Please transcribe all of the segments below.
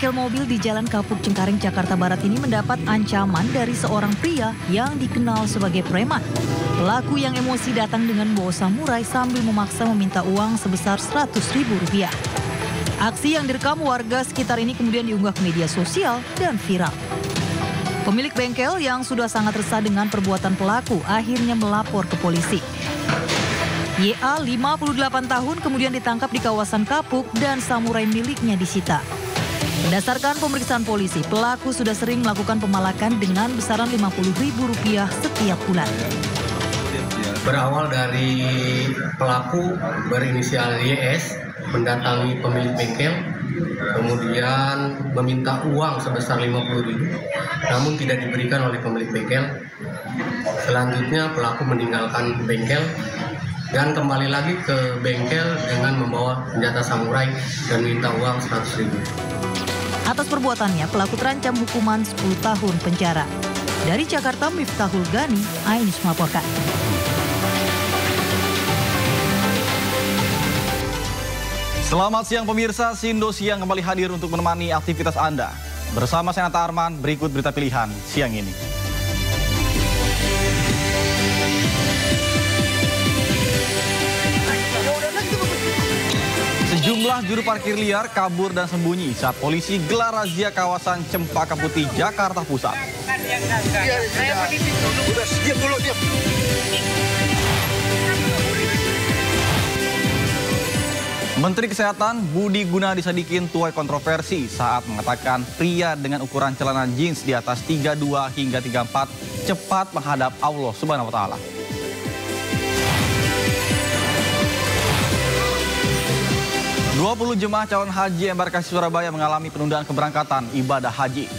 bengkel mobil di Jalan Kapuk Cengkareng, Jakarta Barat ini mendapat ancaman dari seorang pria yang dikenal sebagai preman. Pelaku yang emosi datang dengan bawa samurai sambil memaksa meminta uang sebesar Rp100.000. Aksi yang direkam warga sekitar ini kemudian diunggah ke media sosial dan viral. Pemilik bengkel yang sudah sangat resah dengan perbuatan pelaku akhirnya melapor ke polisi. YA 58 tahun kemudian ditangkap di kawasan Kapuk dan samurai miliknya disita. Berdasarkan pemeriksaan polisi, pelaku sudah sering melakukan pemalakan dengan besaran Rp50.000 setiap bulan. Berawal dari pelaku berinisial YS mendatangi pemilik bengkel, kemudian meminta uang sebesar Rp50.000, namun tidak diberikan oleh pemilik bengkel. Selanjutnya pelaku meninggalkan bengkel dan kembali lagi ke bengkel dengan membawa senjata samurai dan minta uang Rp100.000. Atas perbuatannya, pelaku terancam hukuman 10 tahun penjara. Dari Jakarta, Miftahul Gani, Ainus melaporkan. Selamat siang pemirsa, Sindo Siang kembali hadir untuk menemani aktivitas Anda. Bersama saya Nata Arman, berikut berita pilihan siang ini. Sejumlah juru parkir liar kabur dan sembunyi saat polisi gelar razia kawasan Cempaka Putih, Jakarta Pusat. Menteri Kesehatan Budi Gunadi Sadikin tuai kontroversi saat mengatakan pria dengan ukuran celana jeans di atas 32 hingga 34 cepat menghadap Allah Subhanahu wa Ta'ala. Puluh jemaah calon haji embarkasi Surabaya mengalami penundaan keberangkatan ibadah haji.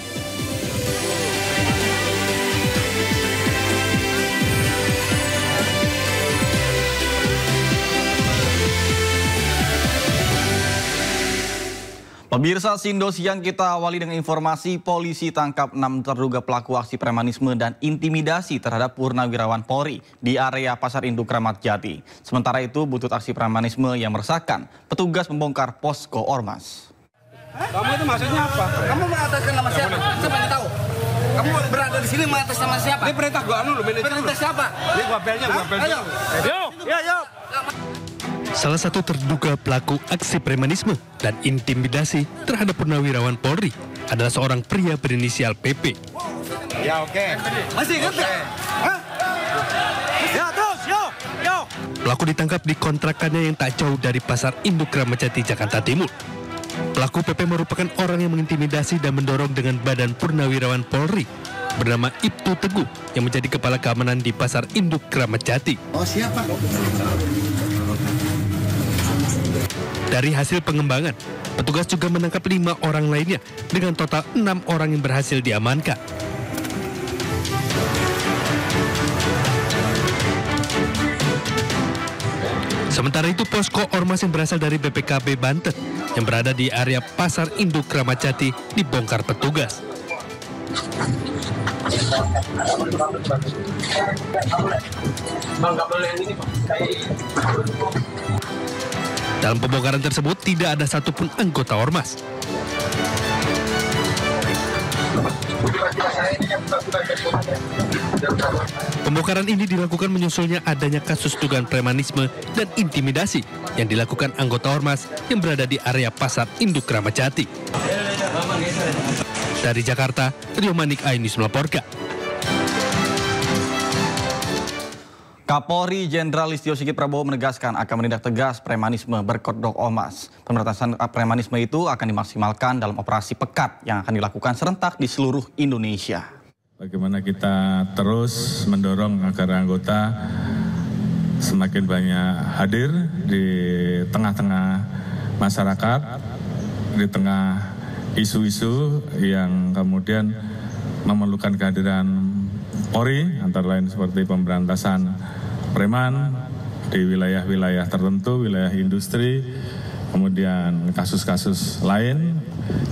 Pemirsa Sindo Siang, kita awali dengan informasi polisi tangkap 6 terduga pelaku aksi premanisme dan intimidasi terhadap purnawirawan Polri di area Pasar Induk Kramat Jati. Sementara itu, butut aksi premanisme yang meresahkan, petugas membongkar posko ormas. Kamu itu maksudnya apa? Kamu mengataskan nama siapa? Siapa yang tahu? Kamu berada di sini mengatas nama siapa? Ini perintah gua anu, perintah siapa? Ini gua belnya, Ayo. Yo. Salah satu terduga pelaku aksi premanisme dan intimidasi terhadap purnawirawan Polri adalah seorang pria berinisial PP. Ya oke. Masih ingat nggak? Hah? Ya terus, yo. Pelaku ditangkap di kontrakannya yang tak jauh dari Pasar Induk Kramat Jati, Jakarta Timur. Pelaku PP merupakan orang yang mengintimidasi dan mendorong dengan badan purnawirawan Polri bernama Ibtu Teguh yang menjadi kepala keamanan di Pasar Induk Kramat Jati. Oh siapa? Dari hasil pengembangan, petugas juga menangkap 5 orang lainnya dengan total 6 orang yang berhasil diamankan. Sementara itu, posko ormas yang berasal dari BPKB Banten yang berada di area Pasar Induk Kramat Jati dibongkar petugas. Dalam pembongkaran tersebut tidak ada satupun anggota ormas. Pembongkaran ini dilakukan menyusulnya adanya kasus dugaan premanisme dan intimidasi yang dilakukan anggota ormas yang berada di area Pasar Induk Kramat Jati. Dari Jakarta, Rio Manik, Ainus melaporkan. Kapolri Jenderal Listio Sigit Prabowo menegaskan akan menindak tegas premanisme berkedok ormas. Pemberantasan premanisme itu akan dimaksimalkan dalam operasi pekat yang akan dilakukan serentak di seluruh Indonesia. Bagaimana kita terus mendorong agar anggota semakin banyak hadir di tengah-tengah masyarakat, di tengah isu-isu yang kemudian memerlukan kehadiran Polri, antara lain seperti pemberantasan preman di wilayah-wilayah tertentu, wilayah industri, kemudian kasus-kasus lain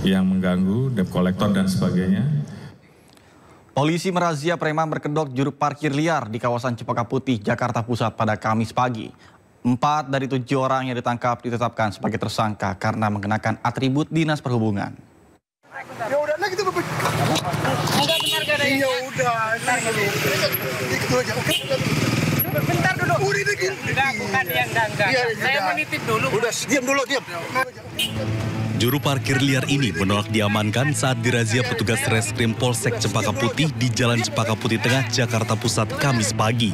yang mengganggu debt collector dan sebagainya. Polisi merazia preman berkedok juru parkir liar di kawasan Cempaka Putih, Jakarta Pusat pada Kamis pagi. 4 dari 7 orang yang ditangkap ditetapkan sebagai tersangka karena mengenakan atribut dinas perhubungan. Bentar dulu. Enggak. Saya menitip dulu. Udah, diam dulu. Juru parkir liar ini menolak diamankan saat dirazia petugas Reskrim Polsek Cempaka Putih di Jalan Cempaka Putih Tengah, Jakarta Pusat, Kamis pagi.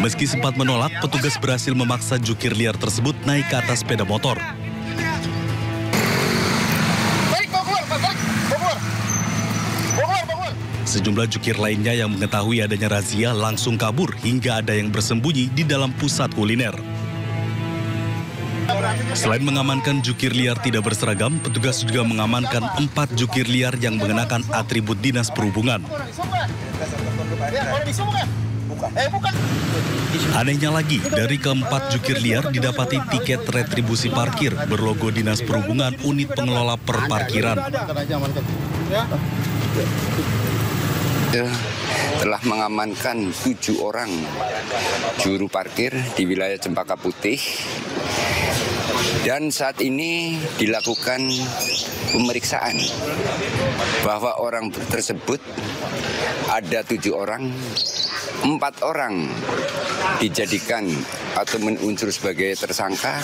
Meski sempat menolak, petugas berhasil memaksa jukir liar tersebut naik ke atas sepeda motor. Sejumlah jukir lainnya yang mengetahui adanya razia langsung kabur hingga ada yang bersembunyi di dalam pusat kuliner. Selain mengamankan jukir liar tidak berseragam, petugas juga mengamankan 4 jukir liar yang mengenakan atribut Dinas Perhubungan. Anehnya lagi, dari keempat jukir liar didapati tiket retribusi parkir berlogo Dinas Perhubungan Unit Pengelola Perparkiran. Telah mengamankan 7 orang juru parkir di wilayah Cempaka Putih, dan saat ini dilakukan pemeriksaan bahwa orang tersebut ada 7 orang, 4 orang dijadikan atau menunsur sebagai tersangka,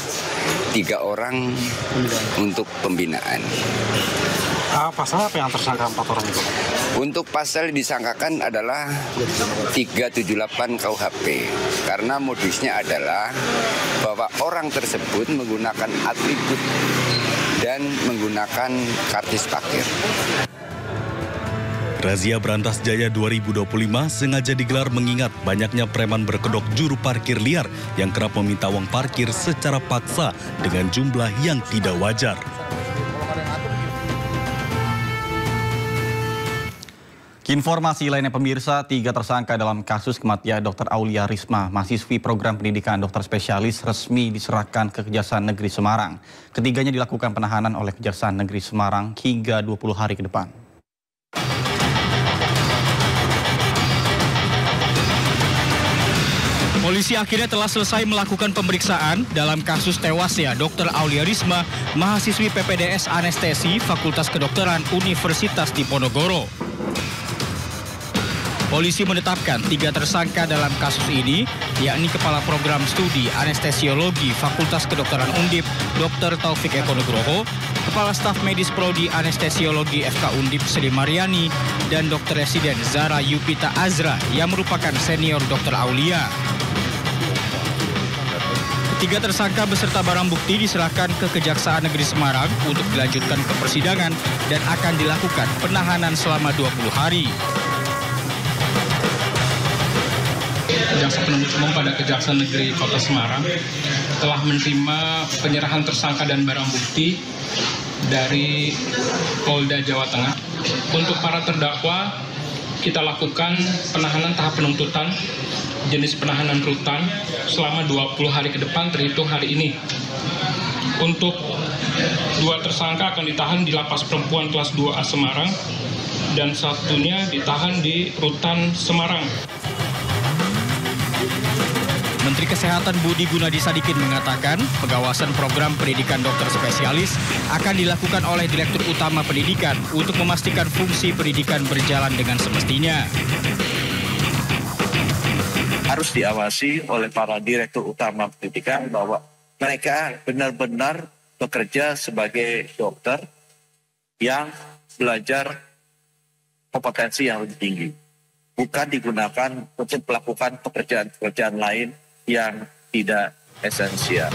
3 orang untuk pembinaan. Pasal apa yang tersangka 4 orang itu? Untuk pasal yang disangkakan adalah 378 KUHP, karena modusnya adalah bahwa orang tersebut menggunakan atribut dan menggunakan kartis parkir. Razia Berantas Jaya 2025 sengaja digelar mengingat banyaknya preman berkedok juru parkir liar yang kerap meminta uang parkir secara paksa dengan jumlah yang tidak wajar. Informasi lainnya pemirsa, 3 tersangka dalam kasus kematian Dr. Aulia Risma, mahasiswi program pendidikan dokter spesialis, resmi diserahkan ke Kejaksaan Negeri Semarang. Ketiganya dilakukan penahanan oleh Kejaksaan Negeri Semarang hingga 20 hari ke depan. Polisi akhirnya telah selesai melakukan pemeriksaan dalam kasus tewasnya Dr. Aulia Risma, mahasiswi PPDS Anestesi Fakultas Kedokteran Universitas Diponegoro. Polisi menetapkan 3 tersangka dalam kasus ini, yakni Kepala Program Studi Anestesiologi Fakultas Kedokteran Undip, Dr. Taufik Eko Nugroho, Kepala Staf Medis Prodi Anestesiologi FK Undip Sri Mariani, dan Dr. Residen Zara Yupita Azra yang merupakan senior Dr. Aulia. Ketiga tersangka beserta barang bukti diserahkan ke Kejaksaan Negeri Semarang untuk dilanjutkan ke persidangan dan akan dilakukan penahanan selama 20 hari. Jaksa Penuntut Umum pada Kejaksaan Negeri Kota Semarang telah menerima penyerahan tersangka dan barang bukti dari Polda Jawa Tengah. Untuk para terdakwa, kita lakukan penahanan tahap penuntutan jenis penahanan rutan selama 20 hari ke depan terhitung hari ini. Untuk 2 tersangka akan ditahan di Lapas Perempuan Kelas 2A Semarang dan satunya ditahan di Rutan Semarang. Menteri Kesehatan Budi Gunadi Sadikin mengatakan pengawasan program pendidikan dokter spesialis akan dilakukan oleh Direktur Utama Pendidikan untuk memastikan fungsi pendidikan berjalan dengan semestinya. Harus diawasi oleh para Direktur Utama Pendidikan bahwa mereka benar-benar bekerja sebagai dokter yang belajar kompetensi yang lebih tinggi. Bukan digunakan untuk melakukan pekerjaan-pekerjaan lain yang tidak esensial.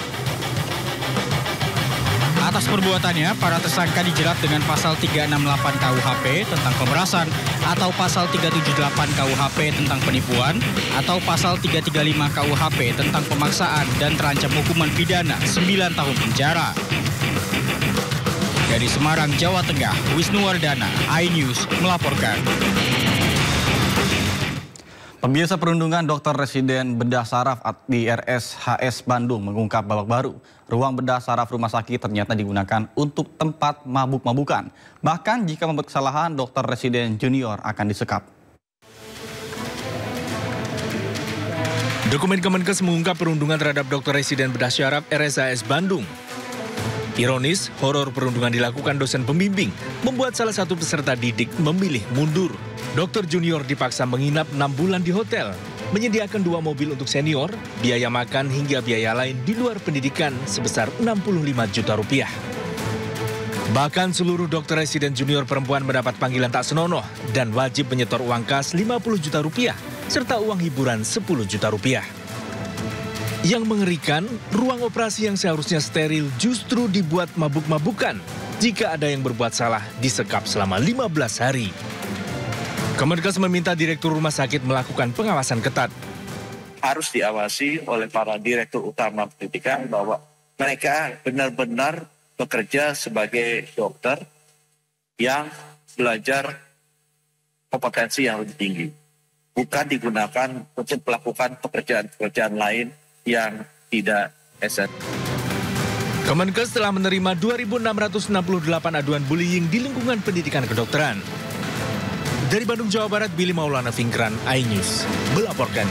Atas perbuatannya, para tersangka dijerat dengan pasal 368 KUHP tentang pemerasan atau pasal 378 KUHP tentang penipuan atau pasal 335 KUHP tentang pemaksaan dan terancam hukuman pidana 9 tahun penjara. Dari Semarang, Jawa Tengah, Wisnuwardana, iNews melaporkan. Pemirsa, perundungan dokter residen bedah saraf di RSHS Bandung mengungkap babak baru. Ruang bedah saraf rumah sakit ternyata digunakan untuk tempat mabuk-mabukan. Bahkan jika membuat kesalahan, dokter residen junior akan disekap. Dokumen Kemenkes mengungkap perundungan terhadap dokter residen bedah saraf RSHS Bandung. Ironis, horor perundungan dilakukan dosen pembimbing, membuat salah satu peserta didik memilih mundur. Dokter junior dipaksa menginap 6 bulan di hotel, menyediakan 2 mobil untuk senior, biaya makan hingga biaya lain di luar pendidikan sebesar 65 juta rupiah. Bahkan seluruh dokter residen junior perempuan mendapat panggilan tak senonoh dan wajib menyetor uang kas 50 juta rupiah serta uang hiburan 10 juta rupiah. Yang mengerikan, ruang operasi yang seharusnya steril justru dibuat mabuk-mabukan. Jika ada yang berbuat salah, disekap selama 15 hari. Kemenkes meminta direktur rumah sakit melakukan pengawasan ketat. Harus diawasi oleh para direktur utama pendidikan bahwa mereka benar-benar bekerja sebagai dokter yang belajar kompetensi yang lebih tinggi. Bukan digunakan untuk melakukan pekerjaan-pekerjaan lain yang tidak esensial. Kemenkes telah menerima 2.668 aduan bullying di lingkungan pendidikan kedokteran. Dari Bandung, Jawa Barat, Billy Maulana Fingran, iNews melaporkan.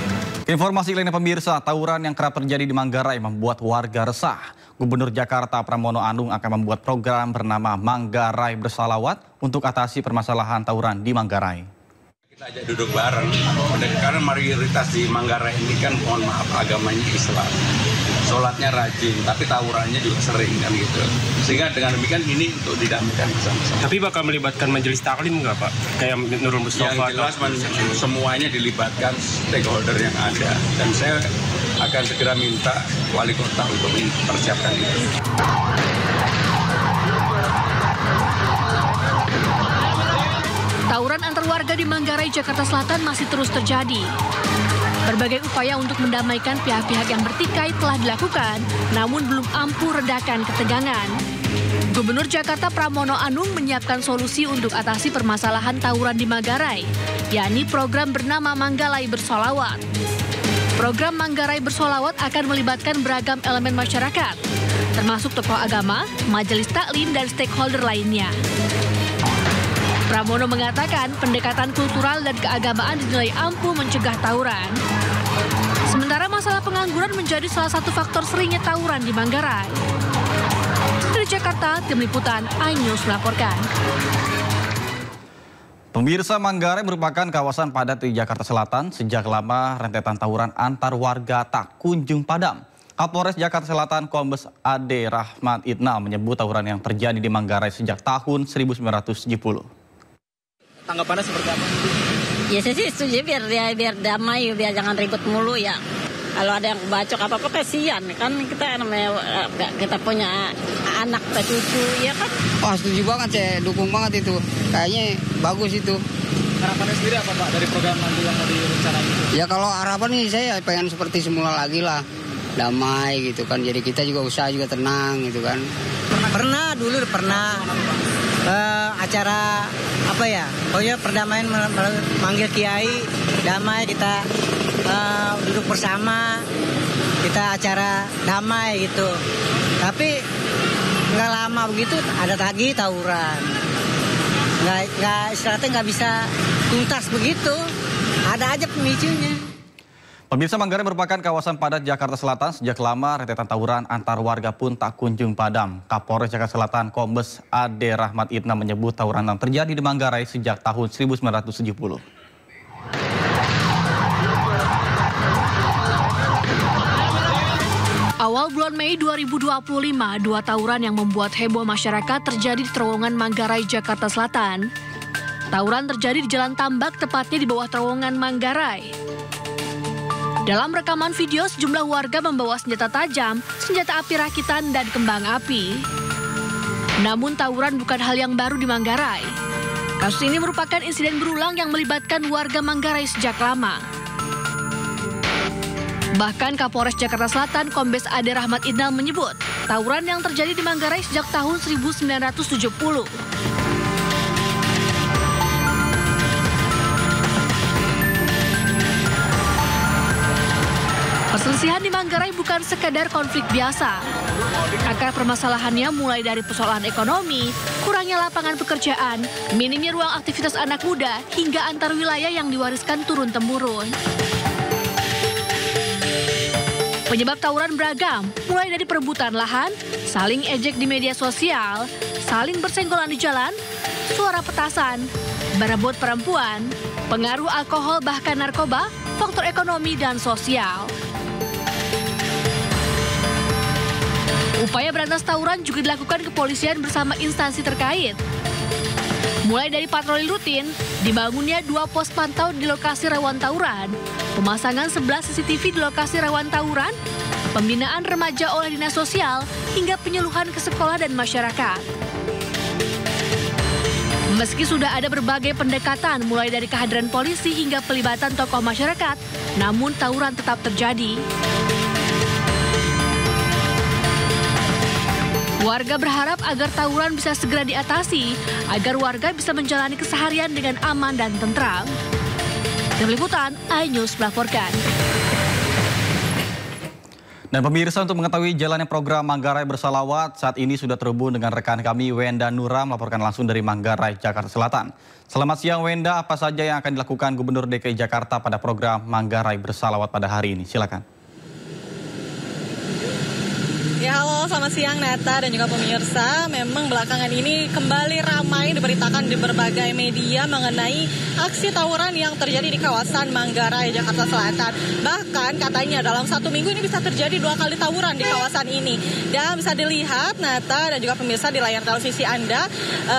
Informasi lainnya pemirsa, tawuran yang kerap terjadi di Manggarai membuat warga resah. Gubernur Jakarta Pramono Anung akan membuat program bernama Manggarai Bersalawat untuk atasi permasalahan tawuran di Manggarai. Kita ajak duduk bareng, karena mayoritas di Manggarai ini kan mohon maaf agamanya Islam. Sholatnya rajin, tapi tawurannya juga sering kan gitu. Sehingga dengan demikian ini untuk didamaikan bersama-sama. Tapi bakal melibatkan majelis taklim nggak Pak? Kayak Nurul Mustafa? Yang jelas semuanya dilibatkan stakeholder yang ada. Dan saya akan segera minta wali kota untuk mempersiapkan itu. Tawuran antar warga di Manggarai, Jakarta Selatan masih terus terjadi. Berbagai upaya untuk mendamaikan pihak-pihak yang bertikai telah dilakukan, namun belum ampuh redakan ketegangan. Gubernur Jakarta Pramono Anung menyiapkan solusi untuk atasi permasalahan tawuran di Manggarai, yakni program bernama Manggarai Bersolawat. Program Manggarai Bersolawat akan melibatkan beragam elemen masyarakat, termasuk tokoh agama, majelis taklim, dan stakeholder lainnya. Pramono mengatakan pendekatan kultural dan keagamaan dinilai ampuh mencegah tawuran. Sementara masalah pengangguran menjadi salah satu faktor seringnya tawuran di Manggarai. Dari Jakarta, Tim Liputan iNews melaporkan. Pemirsa, Manggarai merupakan kawasan padat di Jakarta Selatan. Sejak lama rentetan tawuran antar warga tak kunjung padam. Kapolres Jakarta Selatan Kombes Ade Rahmat Idnal menyebut tawuran yang terjadi di Manggarai sejak tahun 1970. Tanggapannya seperti apa? Ya saya sih setuju biar damai, biar jangan ribut mulu ya. Kalau ada yang bacok apa-apa kasihan kan, kita namanya kita punya anak atau cucu ya kan. Oh setuju banget, saya dukung banget itu. Kayaknya bagus itu. Harapannya sendiri apa Pak dari program nanti yang mau direncanain itu? Ya kalau harapan nih saya pengen seperti semula lagi lah. Damai gitu kan, jadi kita juga usaha juga tenang gitu kan. Pernah acara apa ya, pokoknya perdamaian manggil kiai, damai kita duduk bersama, kita acara damai gitu. Tapi nggak lama begitu ada lagi tawuran, nggak istilahnya nggak bisa tuntas begitu, ada aja pemicunya. Pemirsa, Manggarai merupakan kawasan padat Jakarta Selatan. Sejak lama rentetan tawuran antar warga pun tak kunjung padam. Kapolres Jakarta Selatan Kombes Ade Rahmat Idnal menyebut tawuran yang terjadi di Manggarai sejak tahun 1970. Awal bulan Mei 2025, 2 tawuran yang membuat heboh masyarakat terjadi di terowongan Manggarai, Jakarta Selatan. Tawuran terjadi di Jalan Tambak, tepatnya di bawah terowongan Manggarai. Dalam rekaman video, sejumlah warga membawa senjata tajam, senjata api rakitan, dan kembang api. Namun tawuran bukan hal yang baru di Manggarai. Kasus ini merupakan insiden berulang yang melibatkan warga Manggarai sejak lama. Bahkan Kapolres Jakarta Selatan Kombes Ade Rahmat Idnal menyebut, tawuran yang terjadi di Manggarai sejak tahun 1970. Perselisihan di Manggarai bukan sekadar konflik biasa. Akar permasalahannya mulai dari persoalan ekonomi, kurangnya lapangan pekerjaan, minimnya ruang aktivitas anak muda, hingga antar wilayah yang diwariskan turun-temurun. Penyebab tawuran beragam, mulai dari perebutan lahan, saling ejek di media sosial, saling bersenggolan di jalan, suara petasan, berebut perempuan, pengaruh alkohol bahkan narkoba, faktor ekonomi dan sosial. Upaya berantas tawuran juga dilakukan kepolisian bersama instansi terkait. Mulai dari patroli rutin, dibangunnya 2 pos pantau di lokasi rawan tawuran, pemasangan 11 CCTV di lokasi rawan tawuran, pembinaan remaja oleh dinas sosial, hingga penyuluhan ke sekolah dan masyarakat. Meski sudah ada berbagai pendekatan mulai dari kehadiran polisi hingga pelibatan tokoh masyarakat, namun tawuran tetap terjadi. Warga berharap agar tawuran bisa segera diatasi, agar warga bisa menjalani keseharian dengan aman dan tentram. Tim Liputan, iNews melaporkan. Dan pemirsa, untuk mengetahui jalannya program Manggarai Bersalawat, saat ini sudah terhubung dengan rekan kami Wenda Nura melaporkan langsung dari Manggarai, Jakarta Selatan. Selamat siang Wenda, apa saja yang akan dilakukan Gubernur DKI Jakarta pada program Manggarai Bersalawat pada hari ini? Silakan. Ya halo, selamat siang Neta dan juga pemirsa. Memang belakangan ini kembali ramai diberitakan di berbagai media mengenai aksi tawuran yang terjadi di kawasan Manggarai, Jakarta Selatan. Bahkan katanya dalam 1 minggu ini bisa terjadi 2 kali tawuran di kawasan ini. Dan bisa dilihat Neta dan juga pemirsa di layar televisi Anda,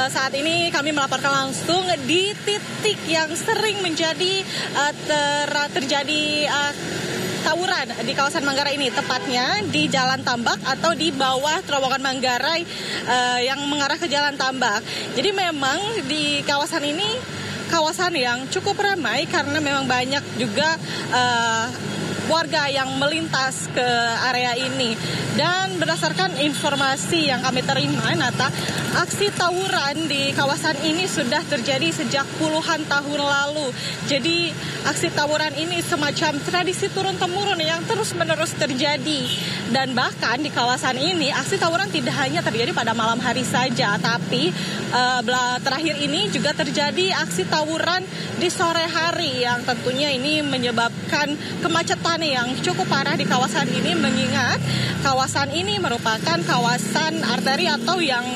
saat ini kami melaporkan langsung di titik yang sering menjadi terjadi tawuran di kawasan Manggarai ini, tepatnya di Jalan Tambak atau di bawah terowongan Manggarai yang mengarah ke Jalan Tambak. Jadi memang di kawasan ini kawasan yang cukup ramai karena memang banyak juga warga yang melintas ke area ini. Dan berdasarkan informasi yang kami terima, Nata, aksi tawuran di kawasan ini sudah terjadi sejak puluhan tahun lalu. Jadi aksi tawuran ini semacam tradisi turun-temurun yang terus-menerus terjadi. Dan bahkan di kawasan ini aksi tawuran tidak hanya terjadi pada malam hari saja, tapi terakhir ini juga terjadi aksi tawuran di sore hari yang tentunya ini menyebabkan kemacetan yang cukup parah di kawasan ini, mengingat kawasan ini merupakan kawasan arteri atau yang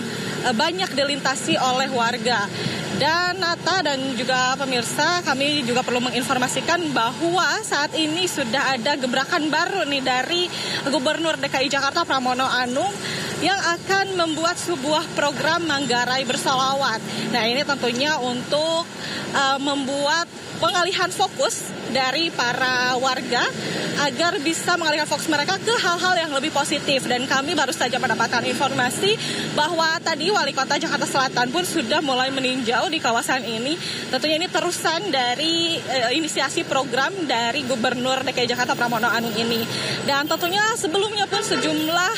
banyak dilintasi oleh warga. Dan Nata dan juga pemirsa, kami juga perlu menginformasikan bahwa saat ini sudah ada gebrakan baru nih dari Gubernur DKI Jakarta Pramono Anung yang akan membuat sebuah program Manggarai Bersalawat. Nah, ini tentunya untuk membuat pengalihan fokus dari para warga agar bisa mengalihkan fokus mereka ke hal-hal yang lebih positif. Dan kami baru saja mendapatkan informasi bahwa tadi Wali Kota Jakarta Selatan pun sudah mulai meninjau di kawasan ini. Tentunya ini terusan dari inisiasi program dari Gubernur DKI Jakarta Pramono Anung ini. Dan tentunya sebelumnya pun sejumlah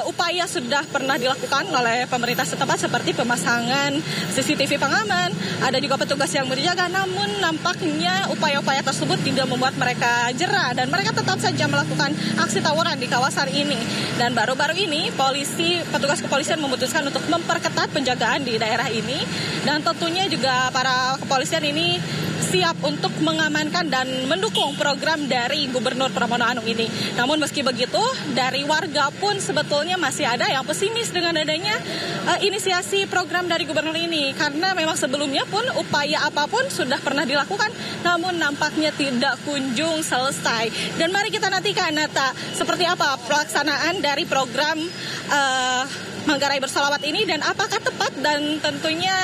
upaya sudah pernah dilakukan oleh pemerintah setempat seperti pemasangan CCTV pengaman, ada juga petugas yang berjaga, namun nampaknya upaya-upaya tersebut tidak membuat mereka jera dan mereka tetap saja melakukan aksi tawuran di kawasan ini. Dan baru-baru ini petugas kepolisian memutuskan untuk memperketat penjagaan di daerah ini, dan tentunya juga para kepolisian ini siap untuk mengamankan dan mendukung program dari Gubernur Pramono Anung ini. Namun meski begitu, dari warga pun sebetulnya masih ada yang pesimis dengan adanya inisiasi program dari Gubernur ini, karena memang sebelumnya pun upaya apapun sudah pernah dilakukan, namun nampaknya tidak kunjung selesai. Dan mari kita nantikan, Nata, seperti apa pelaksanaan dari program Manggarai Bersalawat ini dan apakah tepat dan tentunya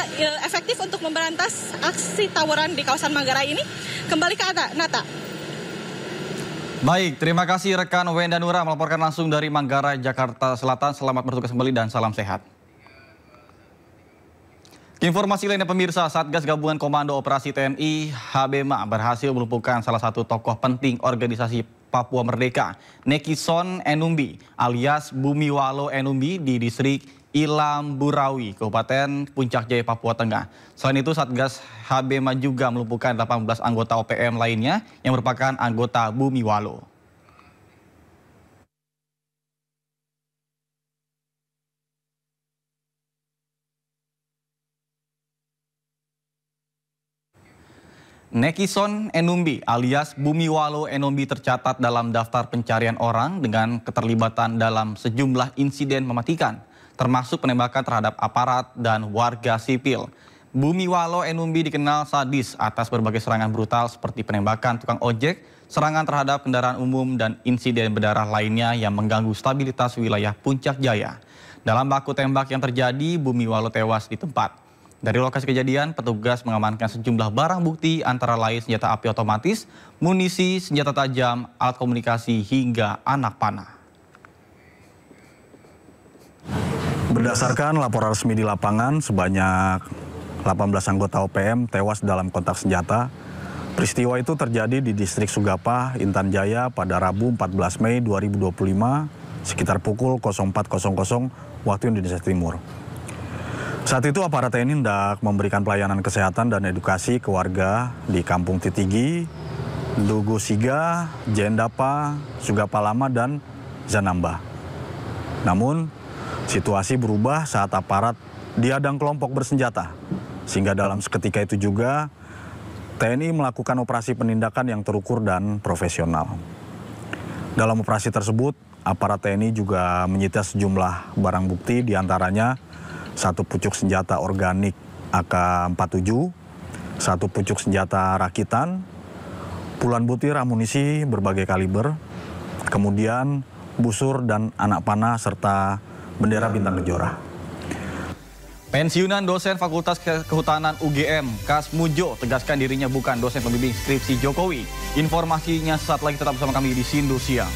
efektif untuk memberantas aksi tawuran di kawasan Manggarai ini. Kembali ke Nata. Baik, terima kasih rekan Wenda Nura melaporkan langsung dari Manggarai, Jakarta Selatan. Selamat bertugas kembali dan salam sehat. Informasi lainnya pemirsa, Satgas Gabungan Komando Operasi TNI HBMA berhasil melumpuhkan salah satu tokoh penting organisasi Papua Merdeka, Nekison Enumbi alias Bumiwalo Enumbi di distrik Ilamburawi, Kabupaten Puncak Jaya, Papua Tengah. Selain itu, Satgas HBMA juga melumpuhkan 18 anggota OPM lainnya yang merupakan anggota Bumiwalo. Nekison Enumbi alias Bumiwalo Enumbi tercatat dalam daftar pencarian orang dengan keterlibatan dalam sejumlah insiden mematikan, termasuk penembakan terhadap aparat dan warga sipil. Bumiwalo Enumbi dikenal sadis atas berbagai serangan brutal seperti penembakan tukang ojek, serangan terhadap kendaraan umum, dan insiden berdarah lainnya yang mengganggu stabilitas wilayah Puncak Jaya. Dalam baku tembak yang terjadi, Bumiwalo tewas di tempat. Dari lokasi kejadian, petugas mengamankan sejumlah barang bukti antara lain senjata api otomatis, munisi, senjata tajam, alat komunikasi, hingga anak panah. Berdasarkan laporan resmi di lapangan, sebanyak 18 anggota OPM tewas dalam kontak senjata. Peristiwa itu terjadi di distrik Sugapa, Intan Jaya pada Rabu 14 Mei 2025 sekitar pukul 04.00 waktu Indonesia Timur. Saat itu aparat TNI hendak memberikan pelayanan kesehatan dan edukasi ke warga di Kampung Titigi, Dugu Siga, Jendapa, Sugapa Lama, dan Zanamba. Namun, situasi berubah saat aparat dihadang kelompok bersenjata, sehingga dalam seketika itu juga TNI melakukan operasi penindakan yang terukur dan profesional. Dalam operasi tersebut, aparat TNI juga menyita sejumlah barang bukti, diantaranya satu pucuk senjata organik AK-47, satu pucuk senjata rakitan, puluhan butir amunisi berbagai kaliber, kemudian busur dan anak panah serta bendera bintang kejora. Pensiunan dosen Fakultas Kehutanan UGM, Kas Mujo, tegaskan dirinya bukan dosen pembimbing skripsi Jokowi. Informasinya sesaat lagi, tetap bersama kami di Sindu Siang.